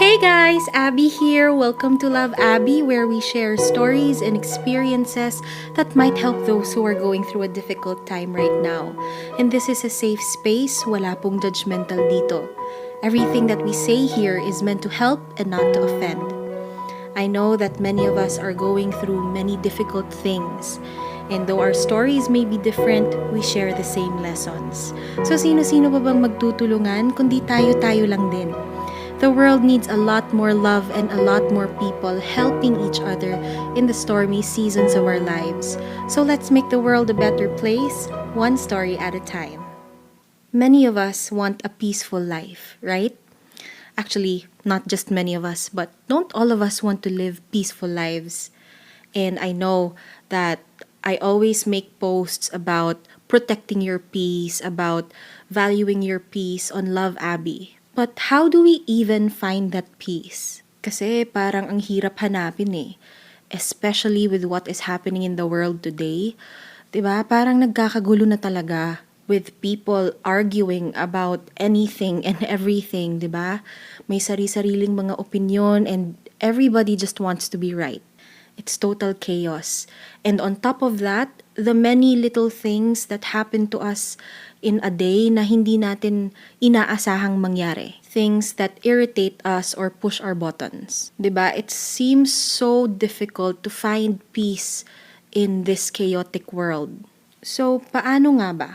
Hey guys, Abby here. Welcome to Love Abby, where we share stories and experiences that might help those who are going through a difficult time right now. And this is a safe space, wala pong judgmental dito. Everything that we say here is meant to help and not to offend. I know that many of us are going through many difficult things. And though our stories may be different, we share the same lessons. So sino-sino pa bang magtutulungan kundi tayo-tayo lang din? The world needs a lot more love and a lot more people helping each other in the stormy seasons of our lives. So let's make the world a better place, one story at a time. Many of us want a peaceful life, right? Actually, not just many of us, but don't all of us want to live peaceful lives? And I know that I always make posts about protecting your peace, about valuing your peace on Love Abby. But how do we even find that peace? Kasi parang ang hirap hanapin eh. Especially with what is happening in the world today. 'Di ba? Parang nagkakagulo na talaga with people arguing about anything and everything, 'di ba? May sari-sariling mga opinion and everybody just wants to be right. It's total chaos. And on top of that, the many little things that happen to us in a day na hindi natin inaasahang mangyari. Things that irritate us or push our buttons. 'Di ba? It seems so difficult to find peace in this chaotic world. So, paano nga ba?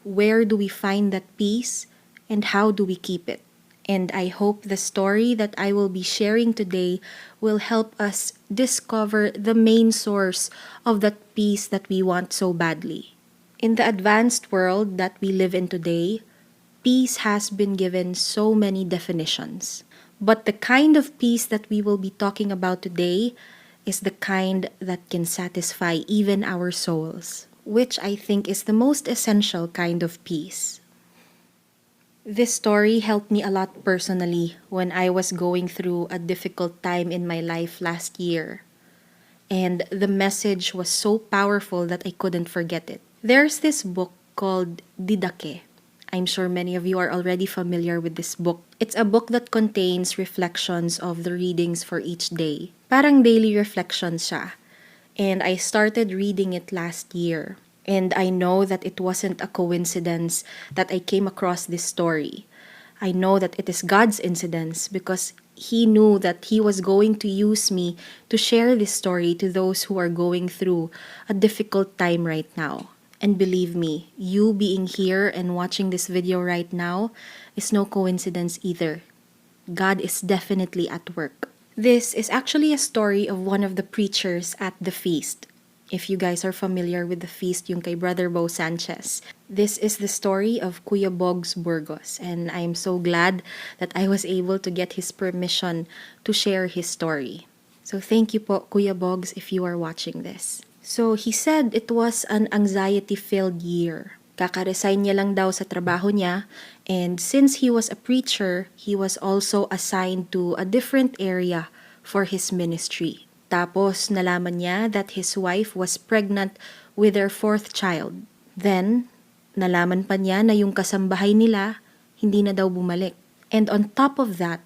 Where do we find that peace and how do we keep it? And I hope the story that I will be sharing today will help us discover the main source of that peace that we want so badly. In the advanced world that we live in today, peace has been given so many definitions. But the kind of peace that we will be talking about today is the kind that can satisfy even our souls, which I think is the most essential kind of peace. This story helped me a lot personally when I was going through a difficult time in my life last year. And the message was so powerful that I couldn't forget it. There's this book called Didake. I'm sure many of you are already familiar with this book. It's a book that contains reflections of the readings for each day. Parang daily reflections siya. And I started reading it last year. And I know that it wasn't a coincidence that I came across this story. I know that it is God's incidence because He knew that He was going to use me to share this story to those who are going through a difficult time right now. And believe me, you being here and watching this video right now is no coincidence either. God is definitely at work. This is actually a story of one of the preachers at the feast. If you guys are familiar with the feast, yung kay Brother Bo Sanchez. This is the story of Kuya Boggs Burgos, and I'm so glad that I was able to get his permission to share his story. So thank you po, Kuya Boggs, if you are watching this. So he said it was an anxiety-filled year. Kaka-resign niya lang daw sa trabaho niya, and since he was a preacher, he was also assigned to a different area for his ministry. Tapos nalaman niya that his wife was pregnant with their fourth child. Then, nalaman pa niya na yung kasambahay nila hindi na daw bumalik. And on top of that,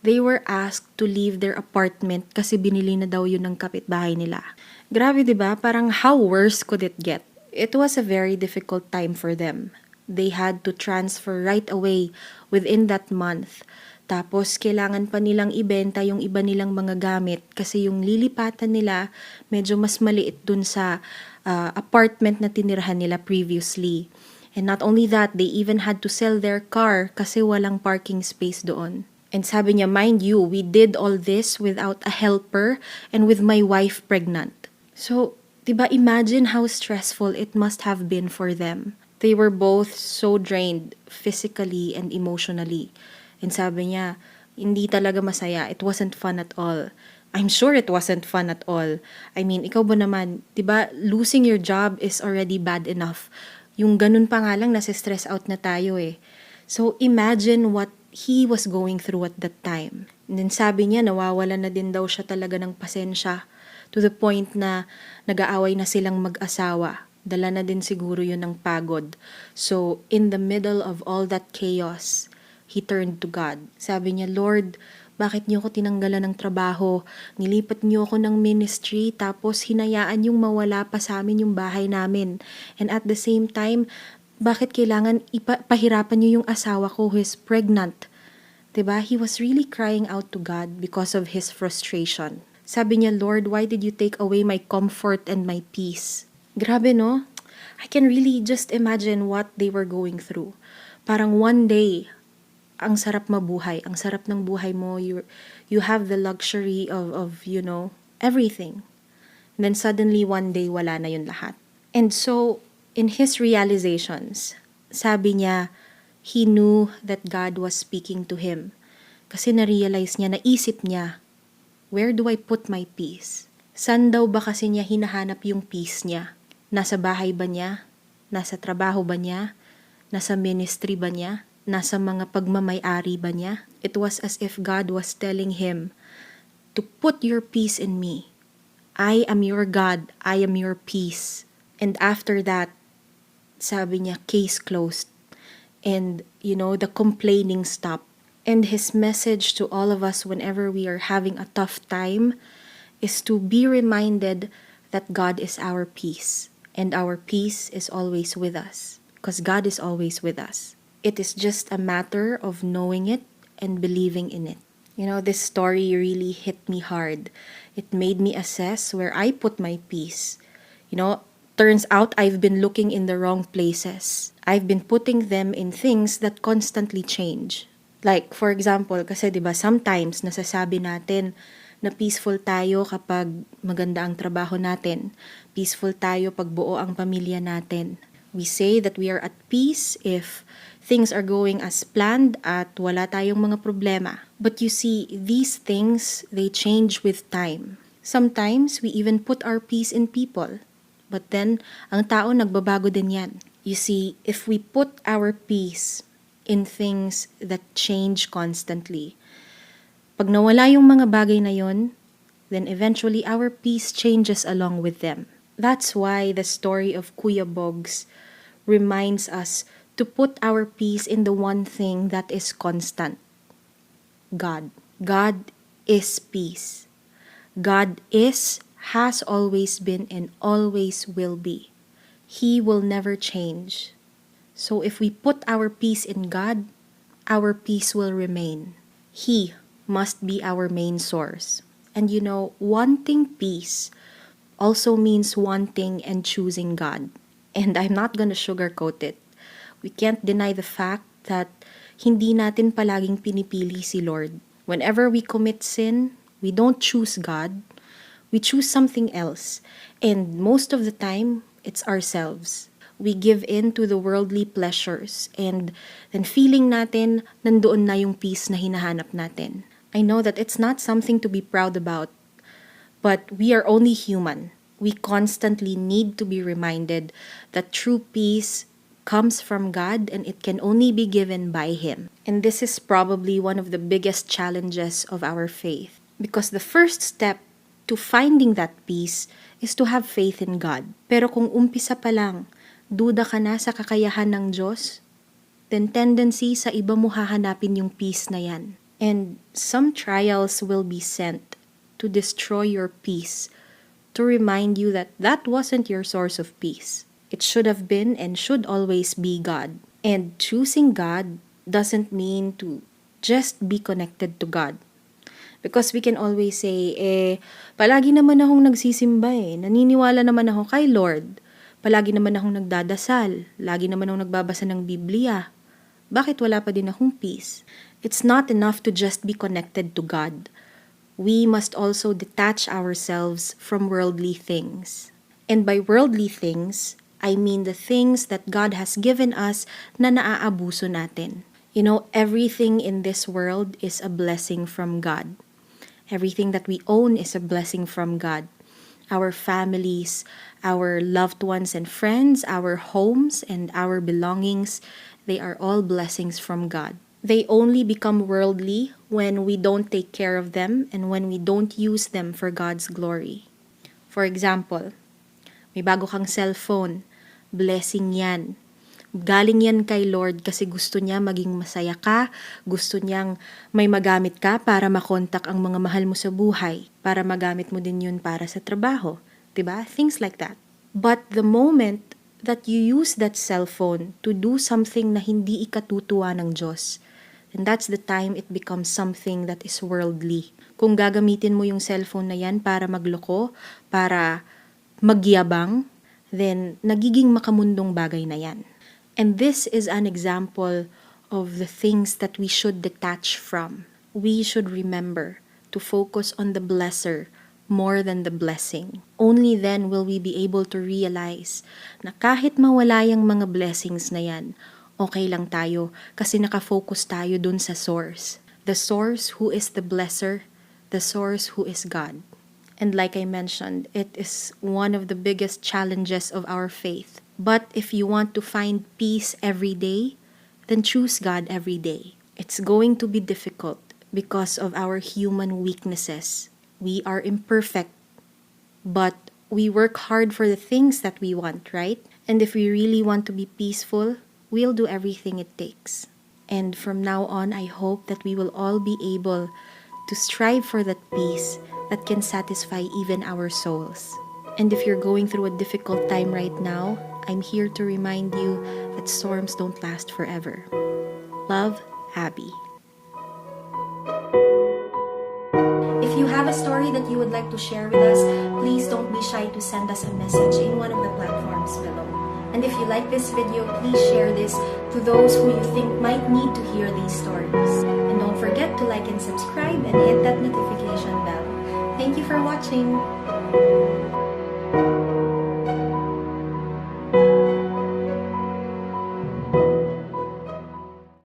they were asked to leave their apartment kasi binili na daw yun ng kapitbahay nila. Grabe 'di ba? Parang how worse could it get? It was a very difficult time for them. They had to transfer right away within that month. Tapos kailangan pa nilang ibenta yung iba nilang mga gamit kasi yung lilipatan nila medyo mas maliit dun sa apartment na tinirahan nila previously. And not only that, they even had to sell their car kasi walang parking space doon. And sabi niya, mind you, we did all this without a helper and with my wife pregnant. So, diba, imagine how stressful it must have been for them. They were both so drained physically and emotionally. And sabi niya, hindi talaga masaya. It wasn't fun at all. I'm sure it wasn't fun at all. I mean, ikaw ba naman, diba, losing your job is already bad enough. Yung ganun pa nga lang, nasi-stress out na tayo eh. So, imagine what he was going through at that time. And then sabi niya, nawawala na din daw siya talaga ng pasensya to the point na nag-aaway na silang mag-asawa. Dala na din siguro yun ng pagod. So, in the middle of all that chaos, he turned to God. Sabi niya, Lord, Bakit niyo ako tinanggalan ng trabaho? Nilipat niyo ako ng ministry tapos hinayaan yung mawala pa sa amin yung bahay namin. And at the same time, bakit kailangan pahirapan niyo yung asawa ko who is pregnant? 'Di ba? He was really crying out to God because of his frustration. Sabi niya, Lord, why did you take away my comfort and my peace? Grabe, no? I can really just imagine what they were going through. Parang one day, ang sarap mabuhay, ang sarap ng buhay mo, you have the luxury of everything. And then suddenly one day wala na yun lahat. And so in his realizations, sabi niya, he knew that God was speaking to him. Kasi na-realize niya, naisip niya, where do I put my peace? San daw ba kasi niya hinahanap yung peace niya? Nasa bahay ba niya? Nasa trabaho ba niya? Nasa ministry ba niya? Nasa mga pagmamay-ari ba niya? It was as if God was telling him to put your peace in me. I am your God. I am your peace. And after that, sabi niya, case closed. And, the complaining stopped. And his message to all of us whenever we are having a tough time is to be reminded that God is our peace. And our peace is always with us. Because God is always with us. It is just a matter of knowing it and believing in it. This story really hit me hard. It made me assess where I put my peace. Turns out I've been looking in the wrong places. I've been putting them in things that constantly change. Like, for example, kasi 'di ba sometimes nasasabi natin na peaceful tayo kapag maganda ang trabaho natin. Peaceful tayo pag buo ang pamilya natin. We say that we are at peace if things are going as planned at wala tayong mga problema. But you see, these things, they change with time. Sometimes, we even put our peace in people. But then, ang tao nagbabago din yan. You see, if we put our peace in things that change constantly, pag nawala yung mga bagay na yon, then eventually our peace changes along with them. That's why the story of Kuya Boggs reminds us to put our peace in the one thing that is constant. God. God is peace. God has always been and always will be. He will never change. So if we put our peace in God, our peace will remain. He must be our main source. And wanting peace also means wanting and choosing God. And I'm not gonna sugarcoat it. We can't deny the fact that hindi natin palaging pinipili si Lord. Whenever we commit sin, we don't choose God. We choose something else. And most of the time, it's ourselves. We give in to the worldly pleasures and then feeling natin nandoon na yung peace na hinahanap natin. I know that it's not something to be proud about, but we are only human. We constantly need to be reminded that true peace comes from God and it can only be given by Him. And this is probably one of the biggest challenges of our faith. Because the first step to finding that peace is to have faith in God. Pero kung umpisa pa lang, duda ka na sa kakayahan ng Diyos, then tendency sa iba mo hahanapin yung peace na yan. And some trials will be sent to destroy your peace, to remind you that that wasn't your source of peace. It should have been and should always be God. And choosing God doesn't mean to just be connected to God. Because we can always say, palagi naman akong nagsisimba naniniwala naman ako kay Lord. Palagi naman akong nagdadasal. Lagi naman akong nagbabasa ng Biblia. Bakit wala pa din akong peace? It's not enough to just be connected to God. We must also detach ourselves from worldly things. And by worldly things, I mean the things that God has given us na naaabuso natin. Everything in this world is a blessing from God. Everything that we own is a blessing from God. Our families, our loved ones and friends, our homes and our belongings, they are all blessings from God. They only become worldly when we don't take care of them and when we don't use them for God's glory. For example, may bago kang cellphone, blessing yan. Galing yan kay Lord kasi gusto niya maging masaya ka, gusto niyang may magamit ka para makontak ang mga mahal mo sa buhay, para magamit mo din yun para sa trabaho, 'di ba? Things like that. But the moment that you use that cellphone to do something na hindi ikatutuwa ng Diyos, and that's the time it becomes something that is worldly. Kung gagamitin mo yung cellphone na yan para magloko, para magyabang, then nagiging makamundong bagay na yan. And this is an example of the things that we should detach from. We should remember to focus on the blesser more than the blessing. Only then will we be able to realize na kahit mawala yung mga blessings na yan, okay lang tayo kasi nakafocus tayo dun sa source. The source who is the blesser, the source who is God. And like I mentioned, it is one of the biggest challenges of our faith. But if you want to find peace every day, then choose God every day. It's going to be difficult because of our human weaknesses. We are imperfect, but we work hard for the things that we want, right? And if we really want to be peaceful, we'll do everything it takes. And from now on, I hope that we will all be able to strive for that peace that can satisfy even our souls. And if you're going through a difficult time right now, I'm here to remind you that storms don't last forever. Love, Abby. If you have a story that you would like to share with us, please don't be shy to send us a message in one of the platforms below. And if you like this video, please share this to those who you think might need to hear these stories. And don't forget to like and subscribe and hit that notification bell. Thank you for watching.